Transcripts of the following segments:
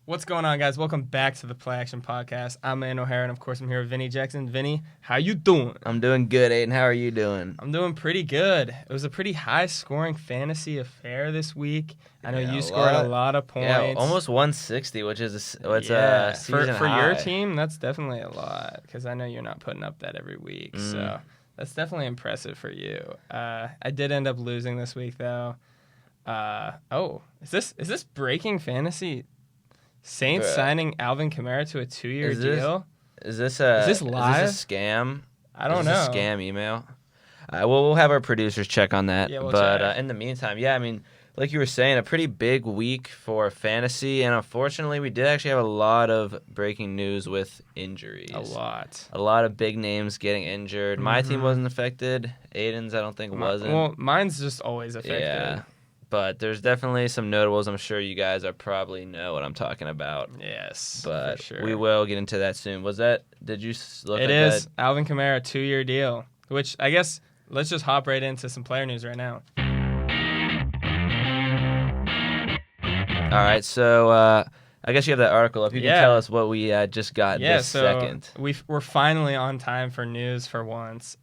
What's going on, guys? Welcome back to the Play Action Podcast. I'm Aidan O'Hara, and of course, I'm here with Vinny Jackson. Vinny, how you doing? I'm doing good, Aidan. How are you doing? I'm doing pretty good. It was a pretty high-scoring fantasy affair this week. I know you scored a lot of points. Yeah, almost 160, which is a season for high. your team, that's definitely a lot because I know you're not putting up that every week. So that's definitely impressive for you. I did end up losing this week, though. Is this breaking fantasy? Saints signing Alvin Kamara to a 2-year deal? Is this live? Is this a scam? I don't know. Is this a scam email? We'll have our producers check on that. Yeah, we'll but check. In the meantime, I mean, like you were saying, a pretty big week for fantasy, and unfortunately, we did actually have a lot of breaking news with injuries. A lot of big names getting injured. My team wasn't affected. Aidan's, I don't think, wasn't. Well, mine's just always affected. Yeah. But there's definitely some notables. I'm sure you guys probably know what I'm talking about. Yes, but for sure. We will get into that soon. Did you look It at is that? Alvin Kamara, 2-year deal, which I guess let's just hop right into some player news right now. All right, so I guess you have that article up. You can tell us what we just got this second. We're finally on time for news for once.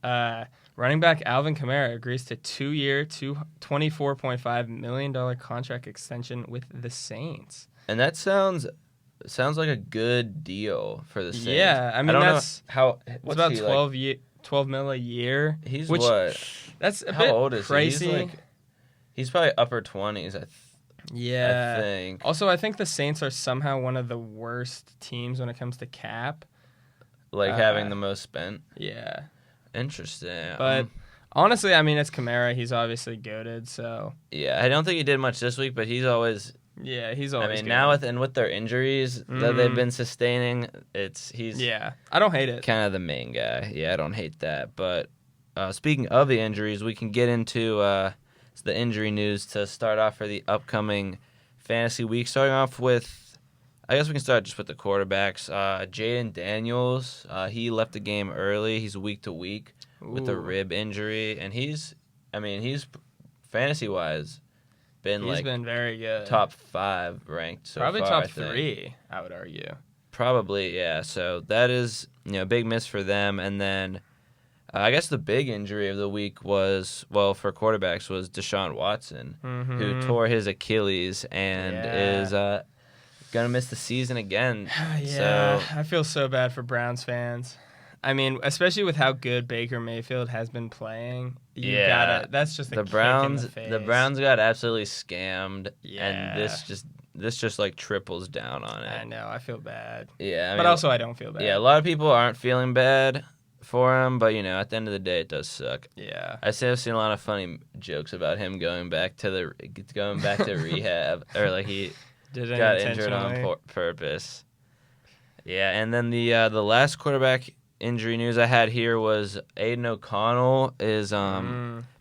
Running back Alvin Kamara agrees to 2-year, $24.5 million contract extension with the Saints. And that sounds like a good deal for the Saints. Yeah, I mean, it's about 12 mil a year. He's what? That's a how bit old is pricey. He's probably upper 20s, I think. Also, I think the Saints are somehow one of the worst teams when it comes to cap. Having the most spent? Yeah. Interesting. But honestly, I mean, it's Kamara. He's obviously goated, so. Yeah, I don't think he did much this week, but he's always. Yeah, he's always. I mean, good. now with their injuries that they've been sustaining, he's. Yeah, I don't hate it. Kind of the main guy. Yeah, I don't hate that. But speaking of the injuries, we can get into the injury news to start off for the upcoming fantasy week. Starting off with. I guess we can start just with the quarterbacks. Jaden Daniels, he left the game early. He's week to week with a rib injury, and he's fantasy-wise been very good. Top 5 ranked so Probably far. Top 3, I would argue. Probably, yeah. So that is a big miss for them. And then I guess the big injury of the week was, for quarterbacks, was Deshaun Watson, who tore his Achilles and is gonna miss the season again. I feel so bad for Browns fans. I mean, especially with how good Baker Mayfield has been playing. That's just the kick Browns. in the face. The Browns got absolutely scammed, yeah. and this just like triples down on it. I know. I feel bad. Yeah, but also I don't feel bad. Yeah, a lot of people aren't feeling bad for him, but at the end of the day, it does suck. Yeah, I've seen a lot of funny jokes about him going back to rehab, or like he. Got injured on purpose. Yeah, and then the last quarterback injury news I had here was Aidan O'Connell is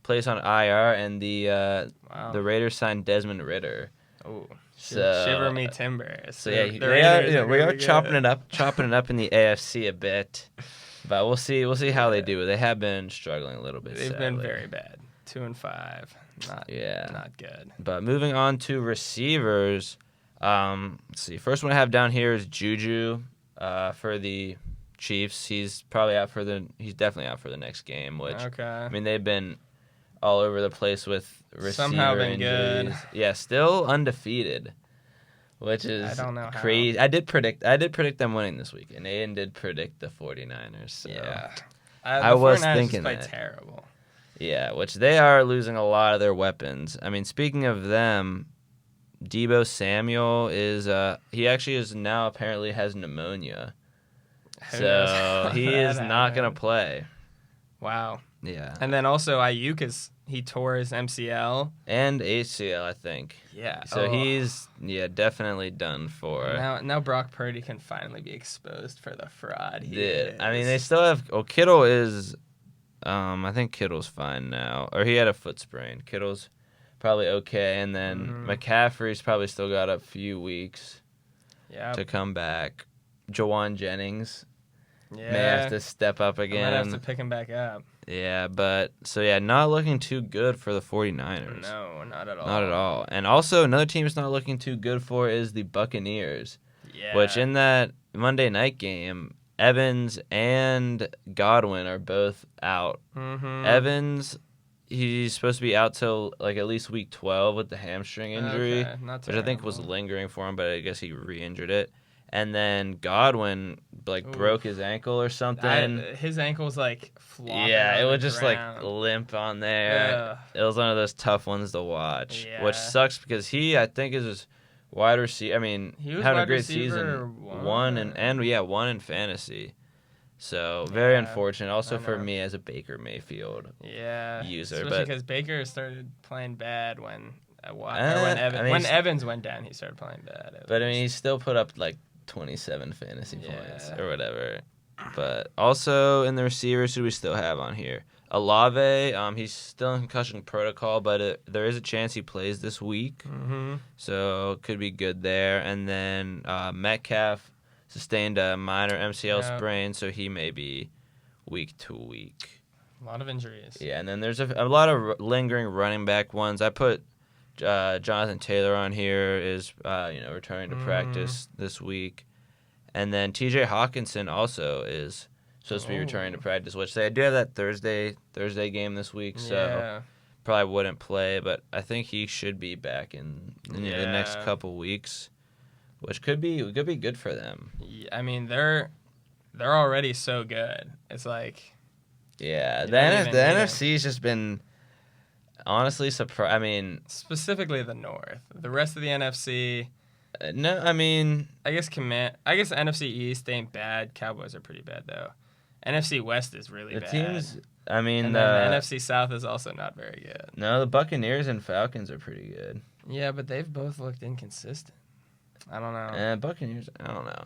placed on IR, and the Raiders signed Desmond Ritter. Oh, so shiver me timbers. So we are chopping it up in the AFC a bit, but we'll see how they do. They have been struggling a little bit. They've been very bad. 2-5, not good. But moving on to receivers. Let's see. First one I have down here is Juju for the Chiefs. He's definitely out for the next game, which I mean they've been all over the place with receiver somehow been injuries. Good. Yeah, still undefeated, which is I don't know crazy. How. I did predict them winning this week, and Aidan did predict the 49ers. So yeah. I was thinking that. Terrible. Yeah, which they are losing a lot of their weapons. I mean, speaking of them, Deebo Samuel he actually is now apparently has pneumonia. So he is not going to play. Wow. Yeah. And then also Ayuk he tore his MCL. And ACL, I think. Yeah. So he's definitely done for. Now Brock Purdy can finally be exposed for the fraud he is. I mean, they still have Kittle is I think Kittle's fine now. Or he had a foot sprain. Kittle's probably okay, and then McCaffrey's probably still got a few weeks to come back. Jawan Jennings may have to step up again. I might have to pick him back up. Yeah, but not looking too good for the 49ers. No, not at all. Not at all. And also, another team it's not looking too good for is the Buccaneers. Yeah. Which in that Monday night game, Evans and Godwin are both out. Mm-hmm. Evans, he's supposed to be out till like at least week 12 with the hamstring injury, not which I think was lingering for him, but I guess he re-injured it. And then Godwin broke his ankle or something. His ankle's like flopping. Yeah, it was just like limp on there. It was one of those tough ones to watch, which sucks because I think is his wide receiver. I mean, he was having a great season. One in fantasy. So very unfortunate. Also for me as a Baker Mayfield user, especially because Baker started playing bad when Evans went down. He started playing bad. But I mean, he still put up like 27 fantasy points or whatever. But also in the receivers, who we still have on here? Olave, he's still in concussion protocol, but there is a chance he plays this week. Mm-hmm. So could be good there. And then Metcalf sustained a minor MCL sprain, so he may be week to week. A lot of injuries. Yeah, and then there's a lot of lingering running back ones. I put Jonathan Taylor on here is returning to practice this week. And then TJ Hawkinson also is supposed to be returning to practice, which they do have that Thursday game this week, so probably wouldn't play, but I think he should be back in the next couple weeks, which could be good for them. Yeah, I mean, they're already so good. It's like the NFC's just been honestly surprised. I mean, specifically the North. The rest of the NFC. No, I mean, I guess NFC East ain't bad. Cowboys are pretty bad though. NFC West is really bad. Teams. I mean, and then the NFC South is also not very good. No, the Buccaneers and Falcons are pretty good. Yeah, but they've both looked inconsistent. I don't know. Buccaneers, I don't know,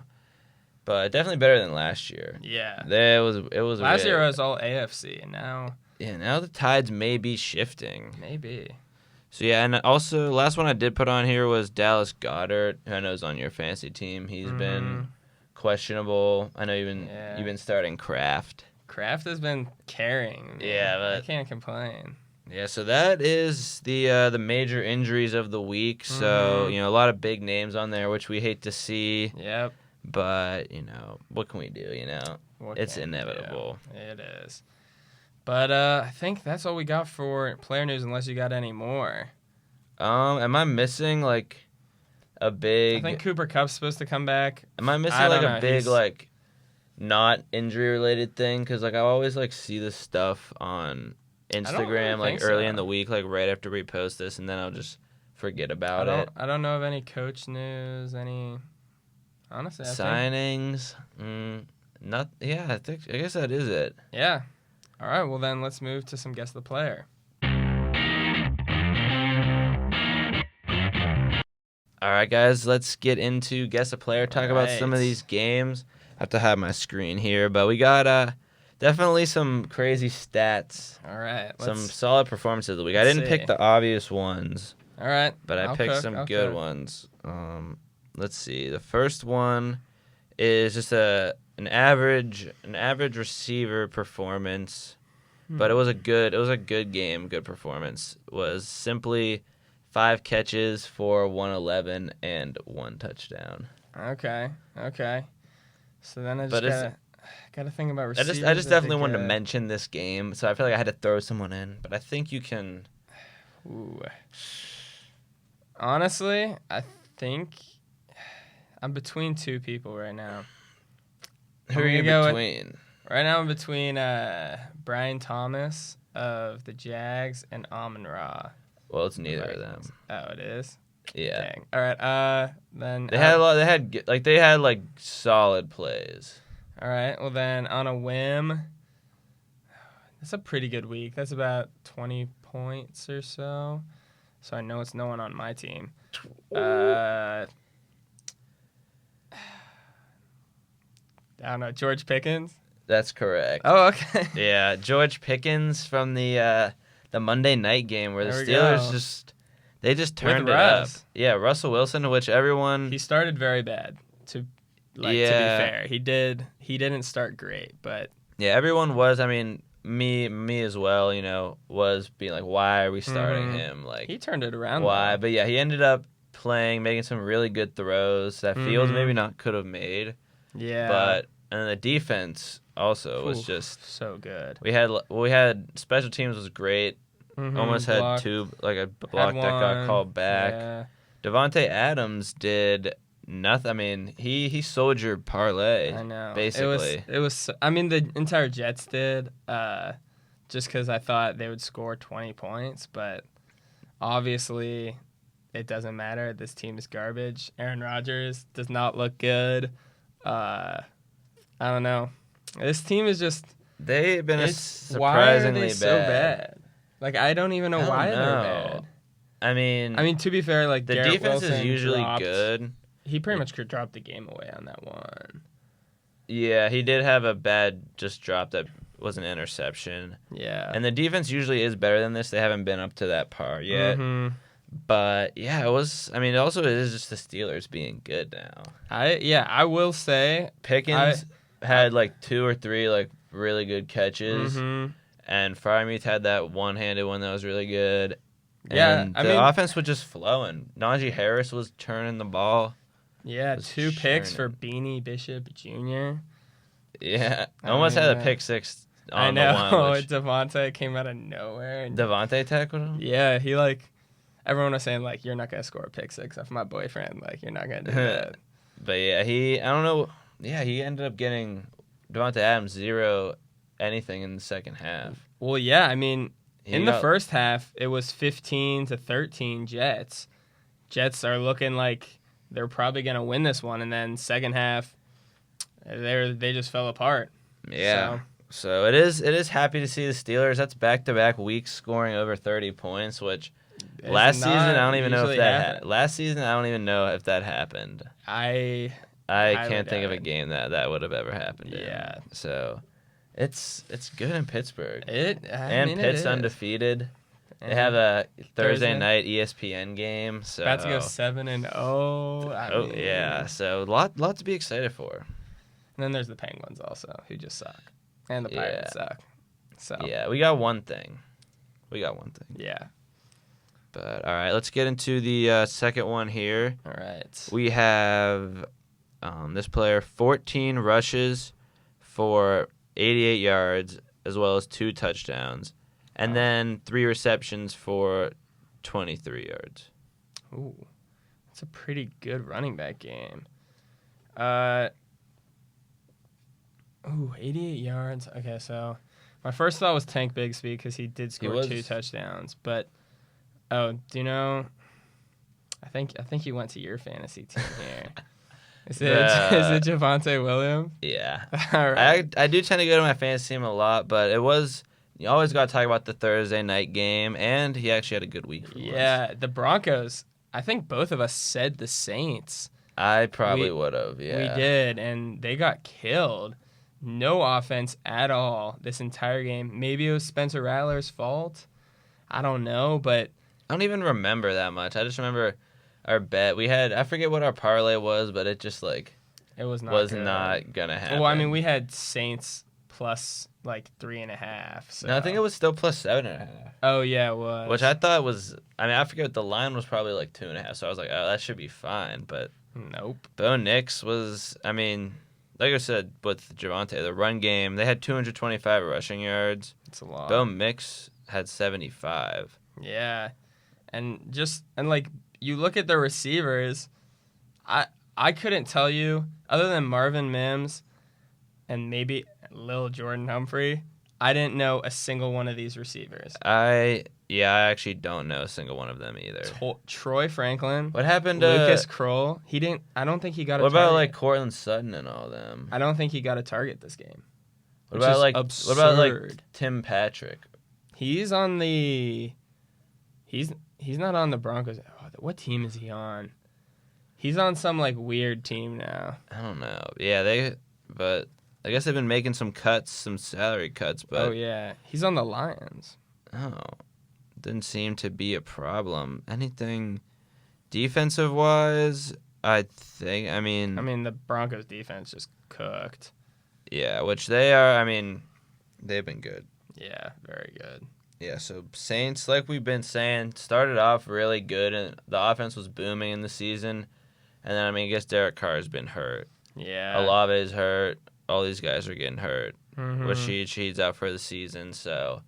but definitely better than last year. Yeah, it was. Last year it was all AFC, and now. Yeah, now the tides may be shifting. Maybe. So, yeah, and also, last one I did put on here was Dallas Goedert, who I know is on your fantasy team. He's been questionable. I know you've been starting Kraft. Kraft has been carrying. Yeah, but I can't complain. Yeah, so that is the major injuries of the week. So, a lot of big names on there, which we hate to see. Yep. But, what can we do, It's inevitable. It is. But I think that's all we got for player news, unless you got any more. Am I missing a big? I think Cooper Kupp's supposed to come back. Am I missing a big not injury related thing? Because I always see this stuff on Instagram early in the week, right after we post this, and then I'll just forget about it. I don't know of any coach news, any honestly signings. I guess that is it. Yeah. All right, well then let's move to some Guess the Player. All right, guys, let's get into Guess the Player, talk about some of these games. I have to have my screen here, but we got definitely some crazy stats. All right. Some solid performances of the week. I didn't pick the obvious ones. All right. But I picked some good ones. Let's see. The first one is just an average receiver performance, but it was a good game, good performance. Was simply 5 catches for 111 and 1 touchdown. Okay. So then I just gotta think about receivers. I just definitely wanted to mention this game, so I feel like I had to throw someone in, but I think you can. Ooh. Honestly, I think I'm between 2 people right now. Who are you between? Right now I'm between Brian Thomas of the Jags and Amon-Ra. Well, it's neither of them. Oh, it is? Yeah. Dang. All right. Then they had solid plays. All right. Well, then on a whim, that's a pretty good week. That's about 20 points or so. So I know it's no one on my team. I don't know. George Pickens? That's correct. Oh, okay. Yeah, George Pickens from the Monday night game where the Steelers just turned it up. Yeah, Russell Wilson, which everyone... He started very bad, to be fair. He didn't start great, but... Yeah, everyone was. I mean, me as well, was being like, why are we starting him? Like, he turned it around. Why? Though. But yeah, he ended up playing, making some really good throws that Fields maybe not could have made. Yeah. And the defense also was just so good. We had special teams was great. Almost had two, like a block that got called back. Yeah. Devontae Adams did nothing. I mean, he sold your parlay. I know. Basically, it was. I mean, the entire Jets did. Just because I thought they would score 20 points, but obviously, it doesn't matter. This team is garbage. Aaron Rodgers does not look good. I don't know. This team is just. They've been surprisingly why are they bad. so bad? Like, I don't even know why they're bad. I mean, to be fair, like, the Garrett defense Wilson is usually good. He pretty much could drop the game away on that one. Yeah, he did have a bad just drop that was an interception. Yeah. And the defense usually is better than this. They haven't been up to that par yet. But, yeah, it was... I mean, also it is just the Steelers being good now. I will say... Pickens had, like, 2 or 3, like, really good catches. And Freiermuth had that one-handed one that was really good. And the offense was just flowing. Najee Harris was turning the ball. Yeah, 2 picks for Beanie Bishop Jr. Yeah, almost had a pick 6 on the one. I know. Devontae came out of nowhere. Devontae tackled him? Yeah, he, everyone was saying, you're not going to score a pick 6 off my boyfriend. You're not going to do that. But, yeah, I don't know. Yeah, he ended up getting Devontae Adams 0 anything in the second half. Well, yeah, I mean, in the first half, it was 15-13 Jets. Jets are looking like they're probably going to win this one, and then second half, they just fell apart. Yeah. So it is happy to see the Steelers. That's back-to-back weeks scoring over 30 points, which last season I don't even know if that last season I don't even know if that happened. I can't think of a game that would have ever happened. Yeah. So it's good in Pittsburgh. And Pitt's undefeated. They have a Thursday night ESPN game. So about to go 7-0. Yeah. So lot to be excited for. And then there's the Penguins also, who just suck, and the Pirates suck. So yeah, we got one thing. Yeah. But all right, let's get into the second one here. All right. We have this player 14 rushes for 88 yards as well as 2 touchdowns. And then 3 receptions for 23 yards. Ooh, that's a pretty good running back game. 88 yards. Okay, so my first thought was Tank Bigsby because he did score 2 touchdowns. But do you know? I think he went to your fantasy team here. Is it Javonte Williams? Yeah. All right. I do tend to go to my fantasy team a lot, but it was. You always got to talk about the Thursday night game, and he actually had a good week for once. Yeah, the Broncos, I think both of us said the Saints. I probably would have, yeah. We did, and they got killed. No offense at all this entire game. Maybe it was Spencer Rattler's fault. I don't know, but... I don't even remember that much. I just remember our bet. We had... I forget what our parlay was, but it just, it was not going to happen. Well, I mean, we had Saints plus... 3.5. So. No, I think it was still plus 7.5. Oh yeah, it was. Which I thought was. I mean, I forget. The line was probably 2.5. So I was like, oh, that should be fine. But nope. Bo Nix was. I mean, like I said with Javonte, the run game, they had 225 rushing yards. It's a lot. Bo Nix had 75. Yeah, and you look at the receivers, I couldn't tell you other than Marvin Mims, and maybe Lil Jordan Humphrey, I didn't know a single one of these receivers. I actually don't know a single one of them either. Troy Franklin. What happened to Lucas Kroll? I don't think he got a target. What about Cortland Sutton and all them? I don't think he got a target this game. What about Tim Patrick? He's on the He's not on the Broncos. Oh, what team is he on? He's on some weird team now. I don't know. Yeah, but I guess they've been making some salary cuts, but... Oh, yeah. He's on the Lions. Oh. Didn't seem to be a problem. Anything defensive-wise, I mean, the Broncos' defense just cooked. Yeah, which they are, they've been good. Yeah, very good. Yeah, so Saints, like we've been saying, started off really good, and the offense was booming in the season. And then, I guess Derek Carr's been hurt. Yeah. Olave is hurt. All these guys are getting hurt. Mm-hmm. Rashid's out for the season, so...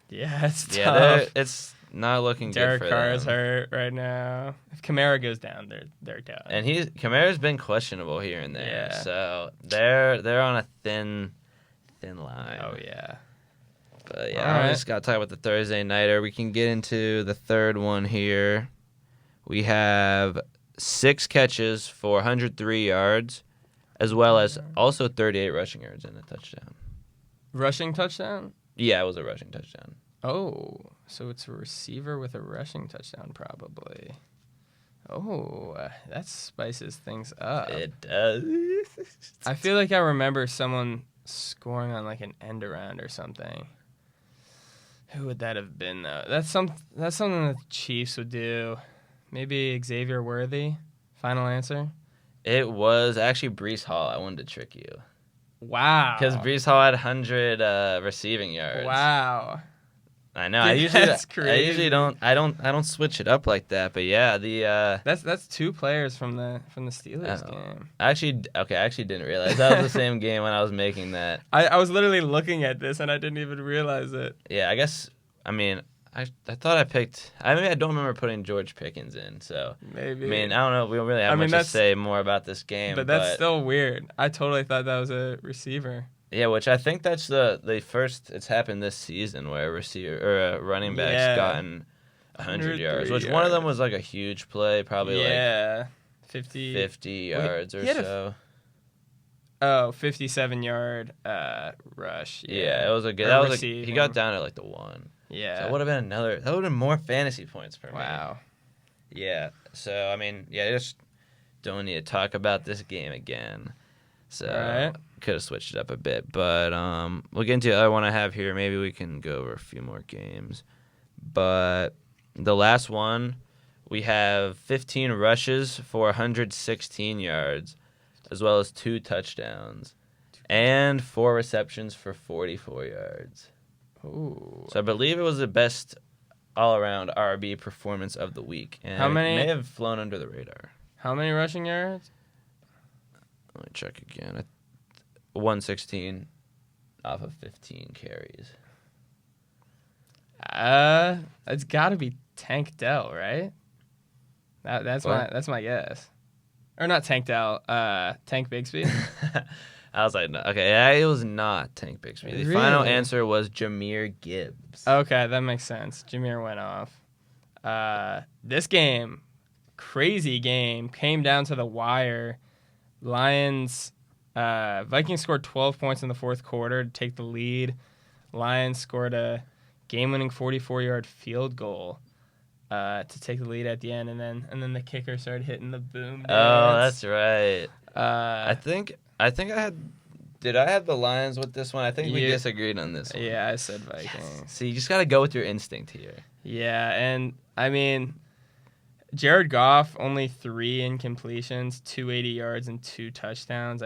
Yeah, it's tough. It's not looking Derek good for Carr them. is hurt right now. If Kamara goes down, they're done. And Kamara's been questionable here and there, so they're on a thin line. Oh, yeah. But, yeah, I just got to talk about the Thursday nighter. We can get into the third one here. We have 6 catches for 103 yards, as well as also 38 rushing yards and a touchdown. Rushing touchdown? Yeah, it was a rushing touchdown. Oh, so it's a receiver with a rushing touchdown, probably. Oh, that spices things up. It does. I feel like I remember someone scoring on like an end around or something. Who would that have been, though? That's something the Chiefs would do. Maybe Xavier Worthy? Final answer? It was actually Breece Hall. I wanted to trick you. Wow. Because Breece Hall had 100 receiving yards. Wow. I know. That's crazy. I usually don't switch it up like that. But yeah, that's 2 players from the Steelers game. I actually didn't realize that was the same game when I was making that. I was literally looking at this and I didn't even realize it. Yeah, I guess. I thought I picked. I don't remember putting George Pickens in. So maybe. I don't know. We don't really have much to say more about this game. But that's still weird. I totally thought that was a receiver. Yeah, which I think that's the first it's happened this season where a receiver or a running back's gotten 100 yards. Which one of them was like a huge play, probably 50 yards or so. Oh, 57-yard rush. Yeah, it was a good. That was he got down at like the 1. Yeah, so it would have been that would have been more fantasy points for me. Wow. Yeah. So I just don't need to talk about this game again. So could have switched it up a bit, but we'll get into the other one I have here. Maybe we can go over a few more games. But the last one, we have 15 rushes for 116 yards, as well as 2 touchdowns, and 4 receptions for 44 yards. Ooh. So I believe it was the best all-around RB performance of the week. And how many? It may have flown under the radar. How many rushing yards? Let me check again. 116 off of 15 carries. It's got to be Tank Dell, right? That's my guess. Or not Tank Dell. Tank Bigsby. I was like, no. Okay, yeah, it was not Tank Bigsby. The final answer was Jahmyr Gibbs. Okay, that makes sense. Jahmyr went off. This game, crazy game, came down to the wire. Vikings scored 12 points in the fourth quarter to take the lead. Lions scored a game-winning 44-yard field goal to take the lead at the end, and then the kicker started hitting the boom dance. Oh, that's right. I think I had. Did I have the Lions with this one? I think we disagreed on this one. Yeah, I said Vikings. Yes. So you just got to go with your instinct here. Yeah, and Jared Goff, only 3 incompletions, 280 yards, and 2 touchdowns.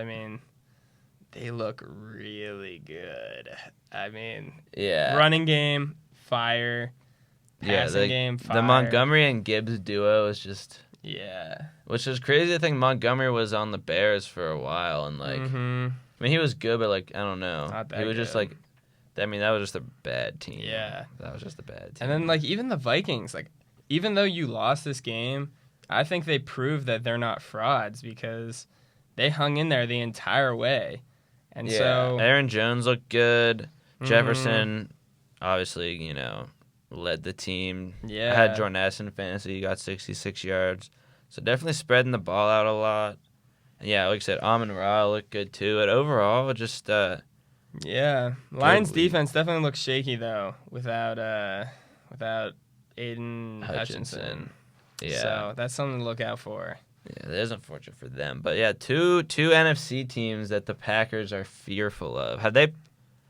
They look really good. Running game, fire. Passing game, fire. The Montgomery and Gibbs duo is just... Yeah. Which is crazy to think Montgomery was on the Bears for a while, and he was good, but I don't know. Not that he was good. Just that was just a bad team. Yeah. That was just a bad team. And then even the Vikings, even though you lost this game, I think they proved that they're not frauds because they hung in there the entire way. And so Aaron Jones looked good. Jefferson, obviously, led the team. Yeah. I had Jordan Addison in fantasy. He got 66 yards. So definitely spreading the ball out a lot. And yeah, like I said, Amon-Ra looked good too. And overall, just Lions defense definitely looks shaky though without Aidan Hutchinson. Yeah. So that's something to look out for. Yeah, that is unfortunate for them. But yeah, two NFC teams that the Packers are fearful of. Have they?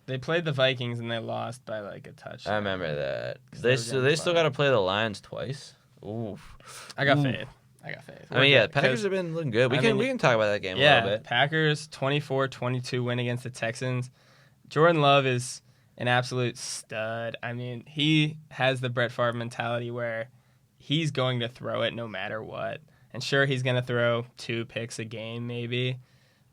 They played the Vikings and they lost by a touchdown. I remember that. They still got to play the Lions twice. Oof. I got faith. The Packers have been looking good. We can talk about that game a little bit. Packers 24-22 win against the Texans. Jordan Love is an absolute stud. I mean, he has the Brett Favre mentality where he's going to throw it no matter what. And sure, he's going to throw 2 picks a game maybe,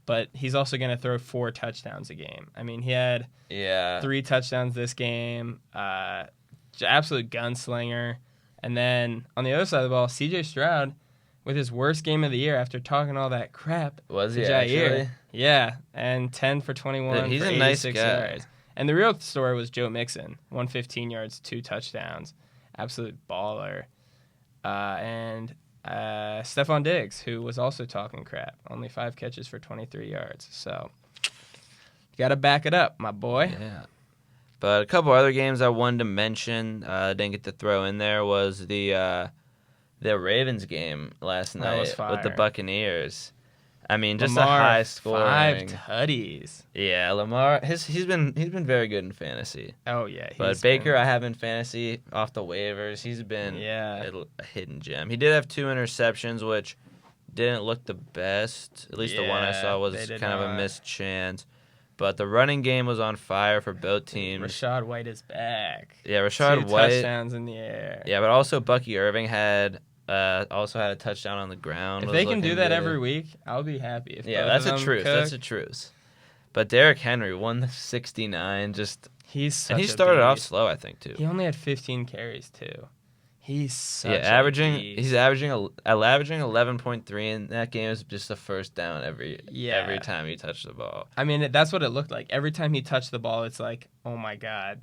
but he's also going to throw 4 touchdowns a game. I mean, he had 3 touchdowns this game, absolute gunslinger. And then on the other side of the ball, C.J. Stroud with his worst game of the year after talking all that crap. Was he Jair. actually? Yeah, and 10 for 21 Dude, he's for a 86 nice guy. yards. And the real story was Joe Mixon, 115 yards, 2 touchdowns, absolute baller. And Stephon Diggs, who was also talking crap, only 5 catches for 23 yards. So you got to back it up, my boy. Yeah. But a couple other games I wanted to mention, didn't get to throw in there, was the Ravens game last night with the Buccaneers. I mean, just Lamar, a high scoring. 5 tutties. Yeah, Lamar, he's been very good in fantasy. Oh yeah, But Baker, I have in fantasy off the waivers. He's been a hidden gem. He did have 2 interceptions, which didn't look the best. At least the one I saw was kind of a missed chance. But the running game was on fire for both teams. Rachaad White is back. Yeah, Rachaad 2 White. touchdowns in the air. Yeah, but also Bucky Irving had a touchdown on the ground. If they can do that every week, I'll be happy. If that's a truth. That's a truth. But Derrick Henry, 169, he started off slow, I think, too. He only had 15 carries too. He's such he's averaging 11.3, and that game is just the first down every time he touched the ball. I mean, that's what it looked like. Every time he touched the ball, it's like, oh my God,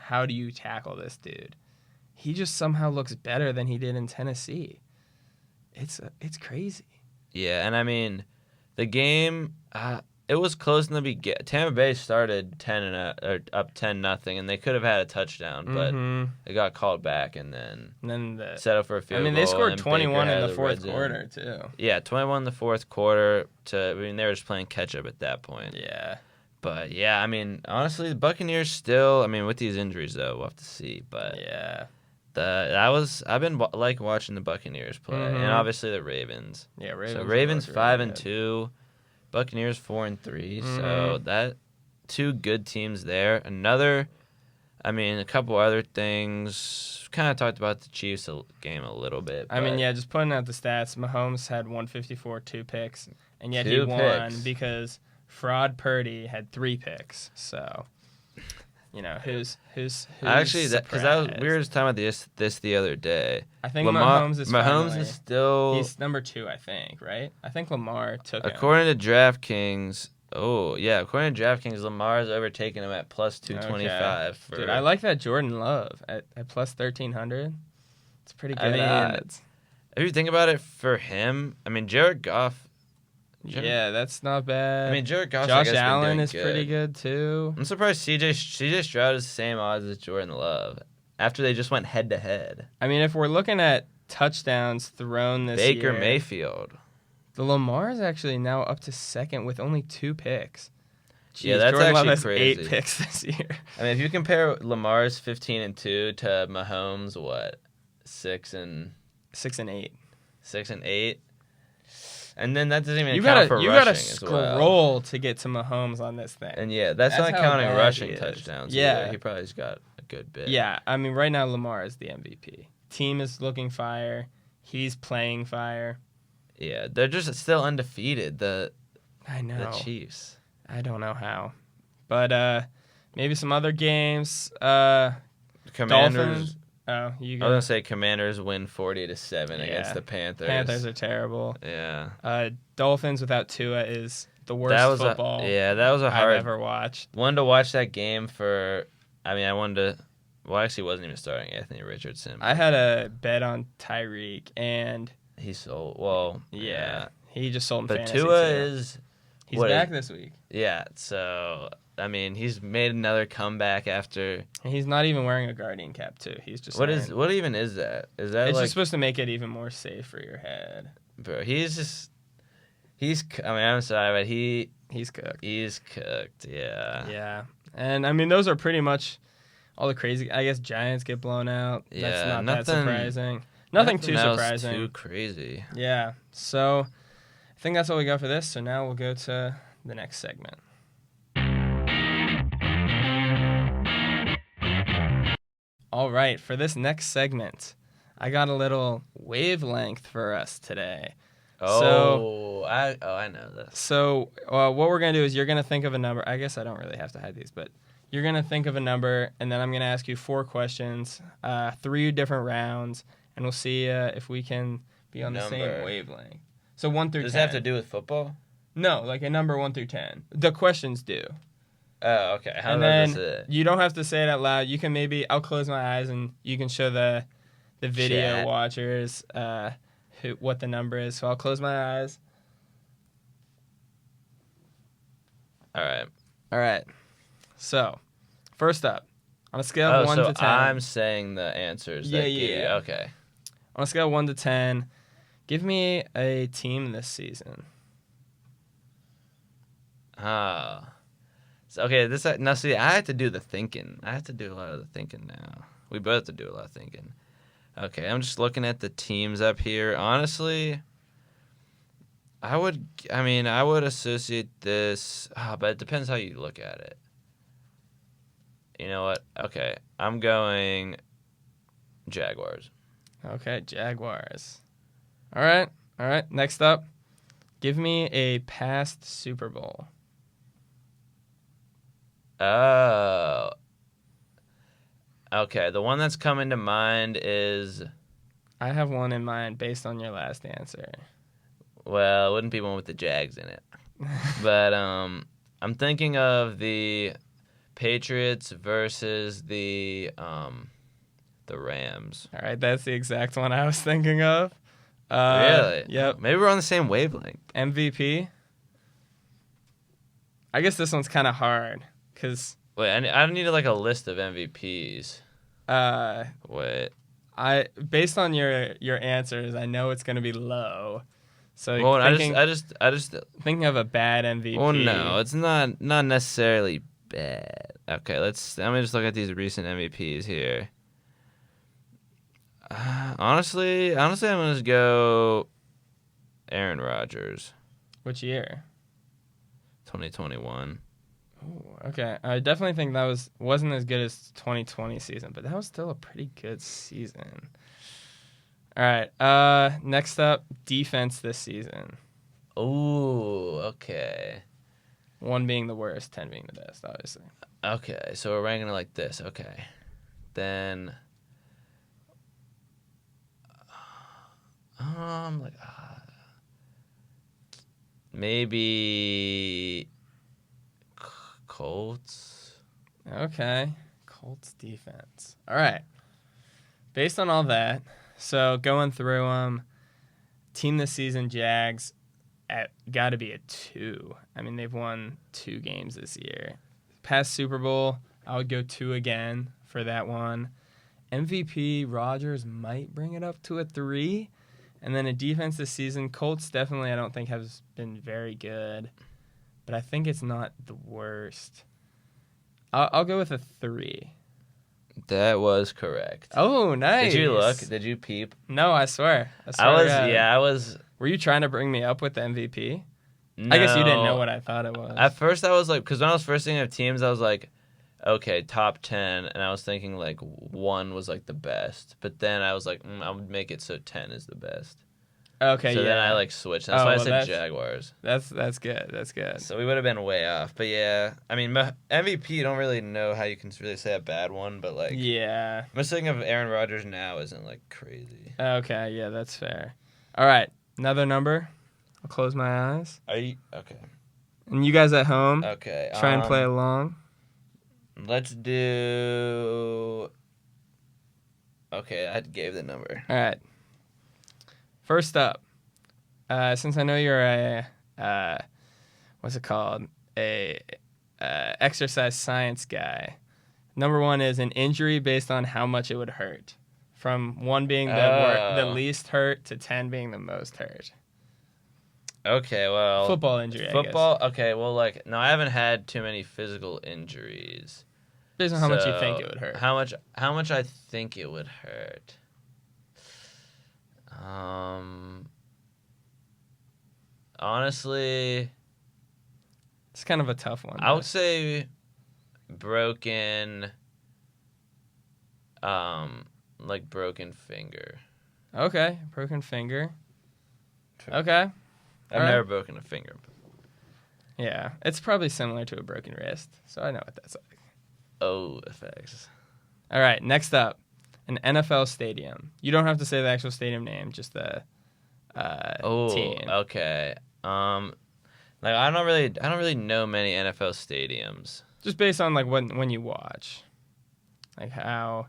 how do you tackle this dude? He just somehow looks better than he did in Tennessee. It's crazy. Yeah, and I mean, the game it was close in the beginning. Tampa Bay started up 10-0, and they could have had a touchdown, but they got called back and then set up for a field goal. I mean, they scored 21 in the fourth quarter too. Yeah, 21 in the fourth quarter. They were just playing catch up at that point. Yeah. But yeah, I mean, honestly, the Buccaneers still. I mean, with these injuries though, we'll have to see. But yeah. I've been watching the Buccaneers play, and obviously the Ravens. Yeah, Ravens. So Ravens 5-2, Buccaneers 4-3. So that 2 good teams there. A couple other things. Kind of talked about the Chiefs game a little bit. I mean, just putting out the stats. Mahomes had 154, 2 picks, and yet he won because Fraud Purdy had 3 picks. So. You know, who's actually, because we were just talking about this the other day. I think Mahomes is still. He's number 2, I think, right? I think Lamar took him. According to DraftKings, Lamar is overtaking him at plus 225. Okay. Dude, I like that Jordan Love at plus 1,300. It's pretty good odds. If you think about it, for him, I mean, Jared Goff. Yeah, that's not bad. I mean, Jared Goff. Josh Allen is pretty good too. I'm surprised CJ Stroud is the same odds as Jordan Love after they just went head to head. I mean, if we're looking at touchdowns thrown this year, Baker Mayfield. The Lamar is actually now up to second with only 2 picks. Jeez, yeah, that's Jordan actually Love has crazy. 8 picks this year. I mean, if you compare Lamar's 15-2 to Mahomes, 6 and 8. 6 and 8. And then that doesn't even you count for rushing as well. You gotta scroll to get to Mahomes on this thing. And that's not counting rushing touchdowns. Yeah, he probably's got a good bit. Yeah, I mean, right now Lamar is the MVP. Team is looking fire. He's playing fire. Yeah, they're just still undefeated. I know. The Chiefs. I don't know how, but maybe some other games. Commanders. Dolphins. Oh, you go. I was gonna say Commanders win 40-7 against the Panthers. Panthers are terrible. Yeah. Dolphins without Tua is the worst football. That was a hard. I've ever watched. Wanted to watch that game for. I mean, I wanted to. Well, actually, wasn't even starting Anthony Richardson. I had a bet on Tyreek, and he sold. Well, yeah, he just sold. But Tua he's back this week. Yeah, so. I mean, he's made another comeback after. And he's not even wearing a Guardian cap, too. He's just. What even is that? Is that it's just supposed to make it even more safe for your head, bro? He's. I mean, I'm sorry, but he's cooked. He's cooked. Yeah. Yeah, and I mean, those are pretty much all the crazy. I guess Giants get blown out. Yeah, that's not that surprising. Nothing too surprising. Too crazy. Yeah. So, I think that's all we got for this. So now we'll go to the next segment. All right, for this next segment, I got a little wavelength for us today. I know this. So what we're going to do is you're going to think of a number. I guess I don't really have to hide these, but you're going to think of a number, and then I'm going to ask you 4 questions, 3 different rounds, and we'll see if we can be on the same wavelength. So 1 through 10. Does it have to do with football? No, like a number 1 through 10. The questions do. Oh, okay. How and about then this? You don't have to say it out loud. You can I'll close my eyes and you can show the video watchers what the number is. So I'll close my eyes. All right. So, first up, on a scale of 1 to 10. I'm saying the answers. Yeah. Okay. On a scale of 1 to 10, give me a team this season. Okay, now see, I have to do the thinking. I have to do a lot of the thinking now. We both have to do a lot of thinking. Okay, I'm just looking at the teams up here. Honestly, I would associate this, but it depends how you look at it. You know what? Okay, I'm going Jaguars. Okay, Jaguars. All right. Next up, give me a past Super Bowl. Oh. Okay, the one that's coming to mind is... I have one in mind based on your last answer. Well, it wouldn't be one with the Jags in it. But I'm thinking of the Patriots versus the Rams. All right, that's the exact one I was thinking of. Really? Yep. Maybe we're on the same wavelength. MVP? I guess this one's kind of hard. Wait, I need like a list of MVPs. Wait. Based on your answers, I know it's gonna be low. So I just thinking of a bad MVP. Well, no, it's not necessarily bad. Okay, let me just look at these recent MVPs here. Honestly, I'm gonna just go Aaron Rodgers. Which year? 2021. Ooh, okay, I definitely think that wasn't as good as 2020 season, but that was still a pretty good season. All right, next up, defense this season. Ooh, okay. 1 being the worst, 10 being the best, obviously. Okay, so we're ranking it like this. Okay, then maybe Colts. Okay. Colts defense. All right. Based on all that, so going through them, team this season, Jags, got to be a 2. I mean, they've won 2 games this year. Past Super Bowl, I would go 2 again for that one. MVP, Rodgers might bring it up to a 3. And then a defense this season, Colts definitely I don't think has been very good. But I think it's not the worst. I'll go with a 3. That was correct. Oh, nice. Did you look? Did you peep? No, I swear. I was. Were you trying to bring me up with the MVP? No. I guess you didn't know what I thought it was. At first, I was like, because when I was first thinking of teams, I was like, okay, top 10, and I was thinking like 1 was like the best, but then I was like, I would make it so 10 is the best. Okay, so then I like switched. That's why I said Jaguars. That's good. That's good. So we would have been way off, but yeah, I mean MVP. You don't really know how you can really say a bad one, but like yeah, I'm just thinking of Aaron Rodgers now isn't like crazy. Okay, yeah, that's fair. All right, another number. I'll close my eyes. Are you okay? And you guys at home, okay, try and play along. Let's do. Okay, I gave the number. All right. First up, since I know you're a what's it called? A exercise science guy. Number 1 is an injury based on how much it would hurt. From 1 being the least hurt to 10 being the most hurt. Okay, well... Football injury, Football? I guess. Okay, well, like... No, I haven't had too many physical injuries. Based on how much you think it would hurt. How much I think it would hurt. Honestly... It's kind of a tough one. I would say broken... Like broken finger. Okay, broken finger. Okay. I've never broken a finger. Yeah, it's probably similar to a broken wrist, so I know what that's like. Oh, effects. All right, next up, an NFL stadium. You don't have to say the actual stadium name, just the team. Okay. Like I don't really know many NFL stadiums. Just based on like when you watch, like how.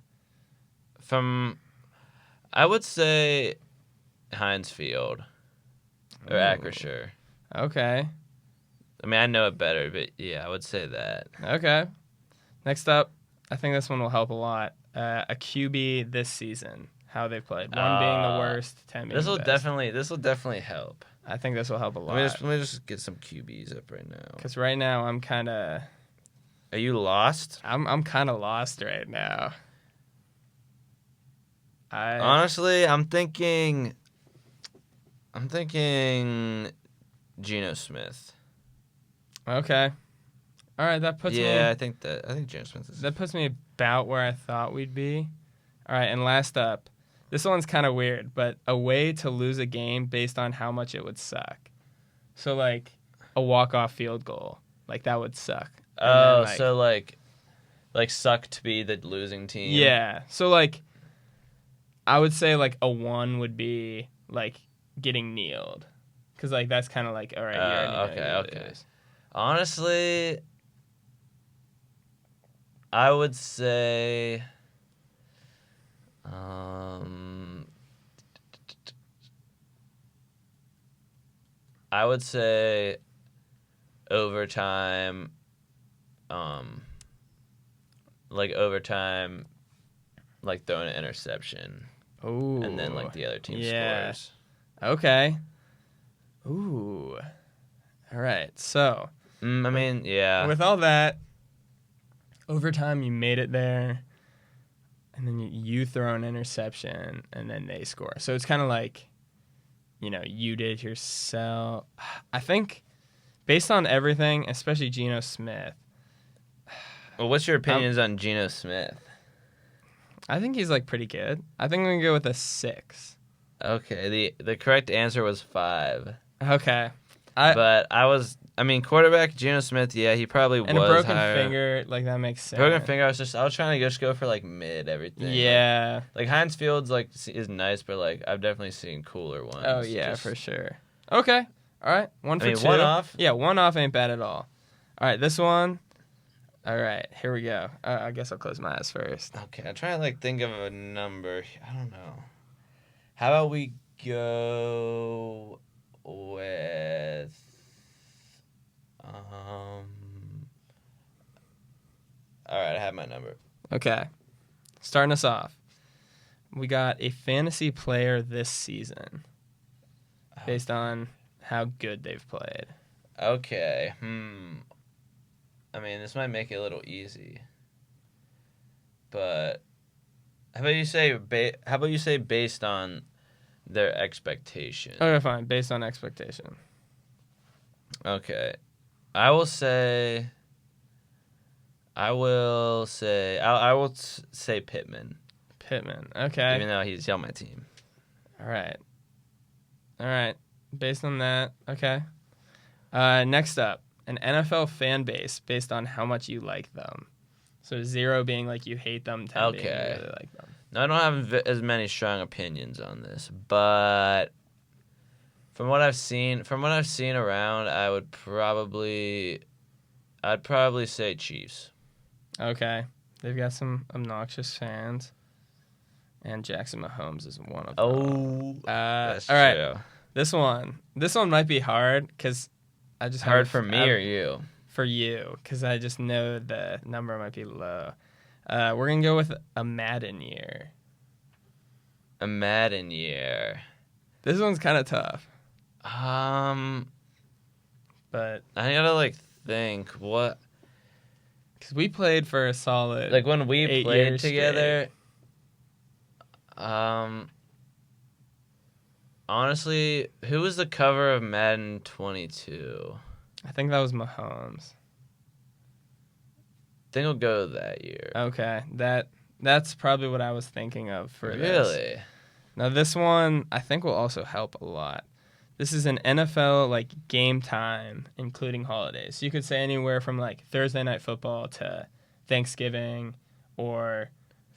I would say Heinz Field or Acrisure. Okay. I mean, I know it better, but yeah, I would say that. Okay. Next up, I think this one will help a lot. A QB this season, how they played. 1 being the worst, 10 being the best. This will definitely help. I think this will help a lot. Let me just get some QBs up right now. Because right now I'm kind of. Are you lost? I'm kind of lost right now. Honestly, I'm thinking Geno Smith. Okay. All right, that puts me. Yeah, I think Geno Smith is. That puts me about where I thought we'd be. All right, and last up, this one's kind of weird, but a way to lose a game based on how much it would suck. So like a walk-off field goal, like that would suck. Oh, so like suck to be the losing team. Yeah. So like, I would say like a 1 would be like getting kneeled, because like that's kind of like all right. You already know okay. Lose. Honestly, I would say, overtime. Like throwing an interception. Ooh. And then like the other team scores. Okay. Ooh. All right. So. I mean, yeah. With all that, overtime you made it there, and then you throw an interception, and then they score. So it's kind of like, you did it yourself. I think, based on everything, especially Geno Smith. Well, what's your opinions on Geno Smith? I think he's like pretty good. I think I'm gonna go with a 6. Okay, the correct answer was 5. Okay, quarterback Geno Smith. Yeah, he probably was. And a broken higher. Finger, like that makes sense. Broken finger. I was trying to just go for like mid everything. Yeah. Like Heinz Field's like is nice, but like I've definitely seen cooler ones. Oh yeah, for sure. Okay, all right, 1 for 2. 1 off. Yeah, 1 off ain't bad at all. All right, this one. All right, here we go. I guess I'll close my eyes first. Okay, I'm trying to like think of a number. I don't know. How about we go with All right, I have my number. Okay. Starting us off. We got a fantasy player this season based on how good they've played. Okay. I mean, this might make it a little easy. But how about you say based on their expectation? Okay, fine. Based on expectation. Okay. I will say Pittman. Pittman. Okay. Even though he's on my team. All right. Based on that, okay. Next up, an NFL fan base based on how much you like them. So 0 being like you hate them, 10 being you really like them. Now, I don't have as many strong opinions on this, but from what I've seen around, I'd probably say Chiefs. Okay. They've got some obnoxious fans. And Jackson Mahomes is one of them. Oh, that's all right. true. This one might be hard because I just hard for me or you? For you, because I just know the number might be low. We're gonna go with a Madden year. A Madden year. This one's kind of tough. But I gotta think what. Because we played for a solid like when we played together. Straight. Honestly, who was the cover of Madden 22? I think that was Mahomes. I think we'll go that year. Okay, that That's probably what I was thinking of for this. Really? Now, this one I think will also help a lot. This is an NFL game time, including holidays. So you could say anywhere from Thursday Night Football to Thanksgiving or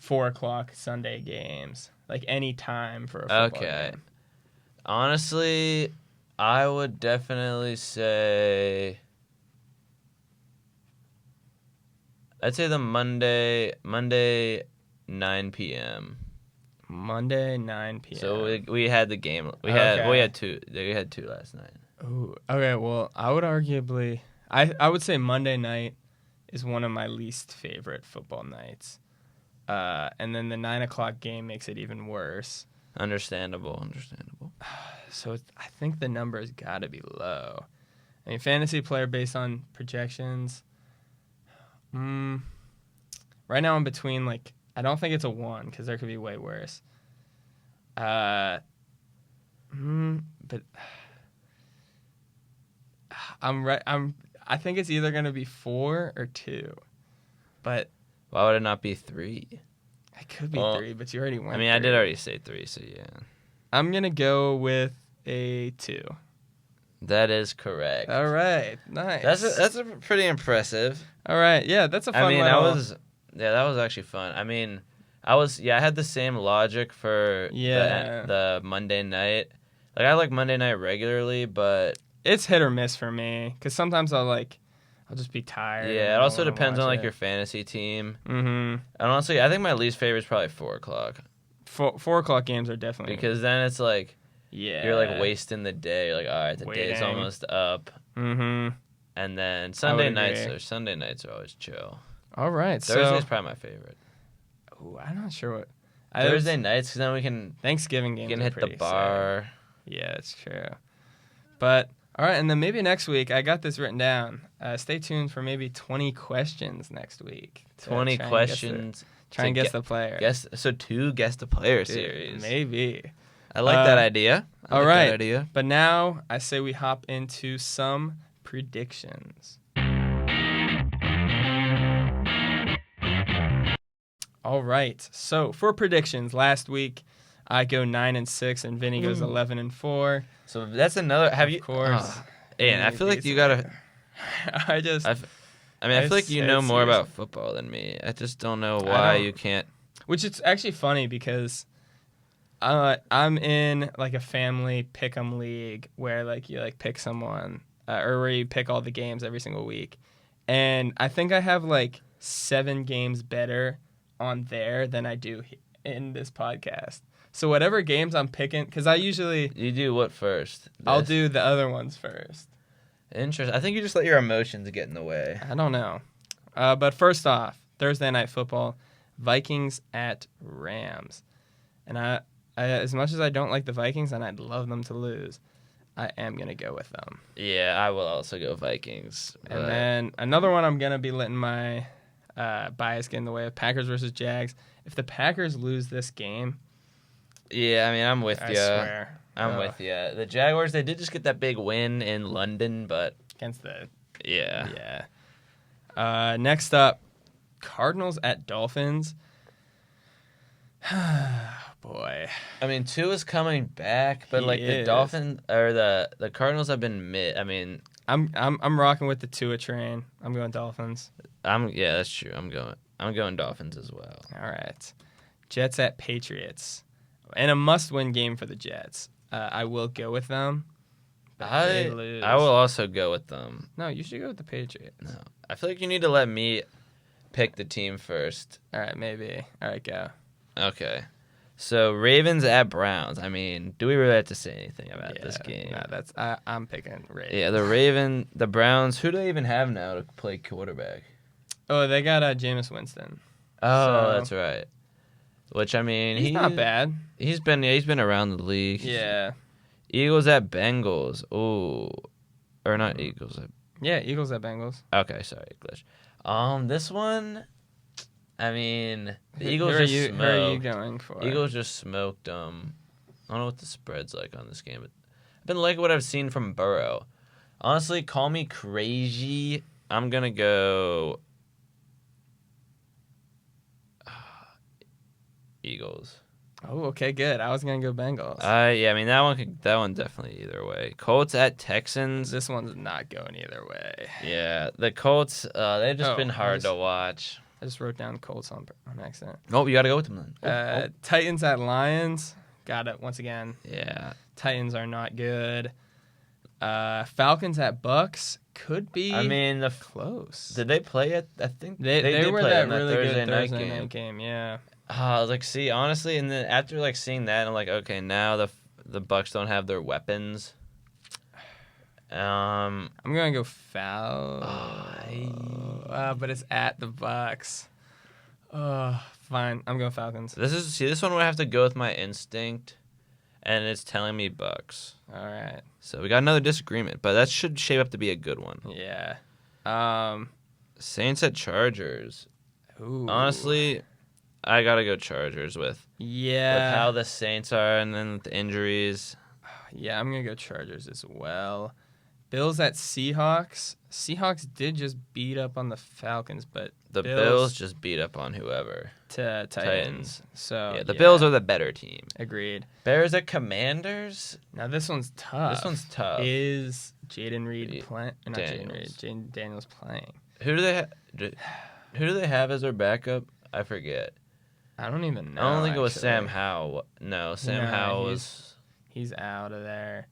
4:00 Sunday games. Any time for a football game. Honestly, I would definitely say... I'd say the Monday 9 p.m. Monday 9 p.m. So we had the game. We had two last night. Ooh, okay. Well, I would arguably, I would say Monday night is one of my least favorite football nights. And then the 9 o'clock game makes it even worse. Understandable. So I think the number has got to be low. I mean, fantasy player based on projections. Right now I'm between I don't think it's a 1 because there could be way worse. But I think it's either gonna be 4 or 2. But why would it not be 3? It could be 3, but you already went. I mean, 3. I did already say 3, so yeah. I'm gonna go with a 2. That is correct. All right, nice. That's a pretty impressive. All right, yeah, that's a fun. I mean, that was actually fun. I mean, I had the same logic for the Monday night. I like Monday night regularly, but it's hit or miss for me because sometimes I'll just be tired. Yeah, it also depends on your fantasy team. Mm-hmm. And honestly, I think my least favorite is probably 4:00. 4:00 games are definitely because then it's you're wasting the day. You're all right, the day's almost up. Mm-hmm. And then Sunday nights are always chill. All right, Thursday's probably my favorite. Oh, I'm not sure what. Thursday nights, because then we can Thanksgiving games. You can hit the bar. Sad. Yeah, it's true. But all right, and then maybe next week I got this written down. Stay tuned for maybe 20 questions next week. 20 questions. Try and guess the player. So 2 guess the player series. Maybe. I like that idea. All right. But now I say we hop into some predictions. All right. So for predictions, last week I go 9-6 and Vinny goes 11-4. So that's another. Of course. And I feel like you gotta. I feel like you know more about football than me. I just don't know why you can't. Which it's actually funny because I'm in a family pick'em league where you pick someone or where you pick all the games every single week, and I think I have 7 games better on there than I do in this podcast. So whatever games I'm picking, because I usually you do what first? I'll do the other ones first. Interesting. I think you just let your emotions get in the way. I don't know, but first off, Thursday Night Football, Vikings at Rams, and I as much as I don't like the Vikings and I'd love them to lose, I am going to go with them. Yeah, I will also go Vikings. And then another one I'm going to be letting my bias get in the way of Packers versus Jags. If the Packers lose this game... Yeah, I mean, I'm with you. I swear. I'm with you. The Jaguars, they did just get that big win in London, but... Against the... Yeah. Yeah. Next up, Cardinals at Dolphins. Boy. I mean, Tua's coming back, but the Dolphins or the Cardinals have been mid. I mean, I'm rocking with the Tua train. I'm going Dolphins. Yeah, that's true. I'm going Dolphins as well. All right. Jets at Patriots. And a must-win game for the Jets. I will go with them. I will also go with them. No, you should go with the Patriots. No. I feel like you need to let me pick the team first. All right, maybe. All right, go. Okay. So Ravens at Browns. I mean, do we really have to say anything about this game? No, I'm picking Ravens. Yeah, the Browns. Who do they even have now to play quarterback? Oh, they got Jameis Winston. Oh, that's right. Which I mean, he's not bad. He's been around the league. Yeah. Eagles at Bengals. Oh, or not Eagles. Yeah, Eagles at Bengals. Okay, sorry, glitch. This one. I mean, the Eagles who are you going for? Eagles just smoked them. I don't know what the spread's like on this game, but I've been liking what I've seen from Burrow. Honestly, call me crazy. I'm gonna go. Eagles. Oh, okay, good. I was gonna go Bengals. Yeah, I mean that one definitely either way. Colts at Texans. This one's not going either way. Yeah, the Colts. They've just been hard to watch. I just wrote down Colts on accident. Oh, you got to go with them then. Titans at Lions. Got it once again. Yeah. Titans are not good. Falcons at Bucks could be. I mean, close. Did they play it? I think they did were play that in really Thursday good night Thursday game. night game. Yeah. I was like, see, honestly, and then after like seeing that, I'm like, okay, now the Bucks don't have their weapons. I'm gonna go foul. But it's at the Bucks. Fine. I'm going Falcons. This one would have to go with my instinct, and it's telling me Bucks. All right. So we got another disagreement, but that should shape up to be a good one. Yeah. Saints at Chargers. Ooh. Honestly, I gotta go Chargers with how the Saints are, and then the injuries. Yeah, I'm gonna go Chargers as well. Bills at Seahawks. Seahawks did just beat up on the Falcons, but the Bills just beat up on whoever. Titans. So yeah, the Bills are the better team. Agreed. Bears at Commanders. Now this one's tough. Is Jaden Reed playing? Not Jaden Reed. Jaden Daniels playing. Who do they have as their backup? I forget. I don't even know. I don't think it was Sam Howell. No, Sam Howell was. He's out of there.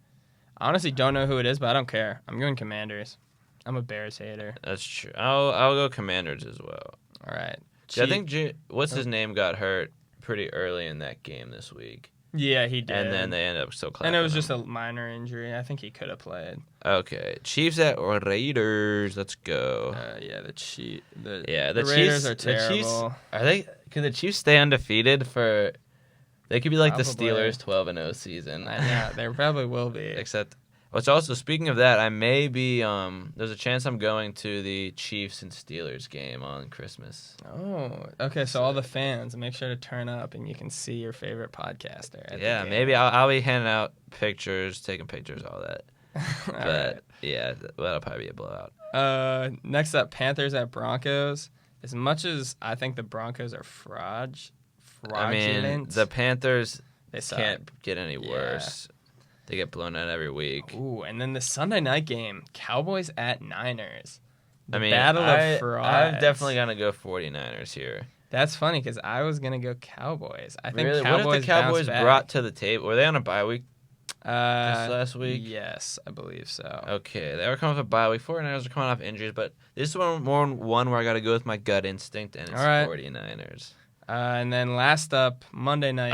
I honestly don't know who it is, but I don't care. I'm going Commanders. I'm a Bears hater. That's true. I'll go Commanders as well. All right. I think his name got hurt pretty early in that game this week. Yeah, he did. And then they ended up still clapping. And it was just a minor injury. I think he could have played. Okay, Chiefs at Raiders. Let's go. The Chiefs. The Raiders are terrible. Can the Chiefs stay undefeated for? They could be like Probably. the Steelers 12-0 season. I know, they probably will be. Except, which also, speaking of that, I may be, there's a chance I'm going to the Chiefs and Steelers game on Christmas. Oh, okay, so all the fans, make sure to turn up and you can see your favorite podcaster at the game. Maybe I'll be handing out pictures, taking pictures, all that. Right. Yeah, that'll probably be a blowout. Next up, Panthers at Broncos. As much as I think the Broncos are fraudulent. I mean, the Panthers they can't get any worse. They get blown out every week. Ooh, and then the Sunday night game, Cowboys at Niners. Battle of frauds. I'm definitely going to go 49ers here. That's funny because I was going to go Cowboys. I think really? Cowboys what if the Cowboys brought to the table? Were they on a bye week this last week? Yes, I believe so. Okay, they were coming off a bye week. 49ers are coming off injuries, but this is one where I got to go with my gut instinct, and it's 49ers. And then last up, Monday night,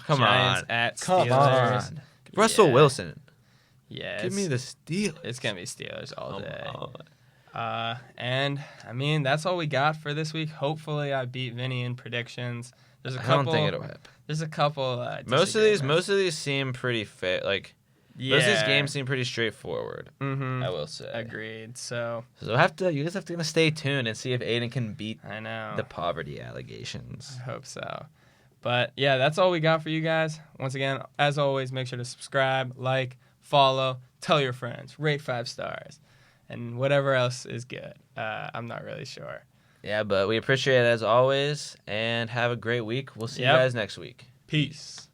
Giants at Steelers. Russell Wilson. Yeah. Give me the Steelers. It's going to be Steelers all day. And, I mean, that's all we got for this week. Hopefully I beat Vinny in predictions. I don't think it'll happen. There's a couple. Most of these seem pretty fair. Like, most of these games seem pretty straightforward. Mm-hmm. I will say. Agreed. So you guys have to stay tuned and see if Aidan can beat the poverty allegations. I hope so. But yeah, that's all we got for you guys. Once again, as always, make sure to subscribe, like, follow, tell your friends, rate 5 stars, and whatever else is good. I'm not really sure. Yeah, but we appreciate it as always, and have a great week. We'll see you guys next week. Peace.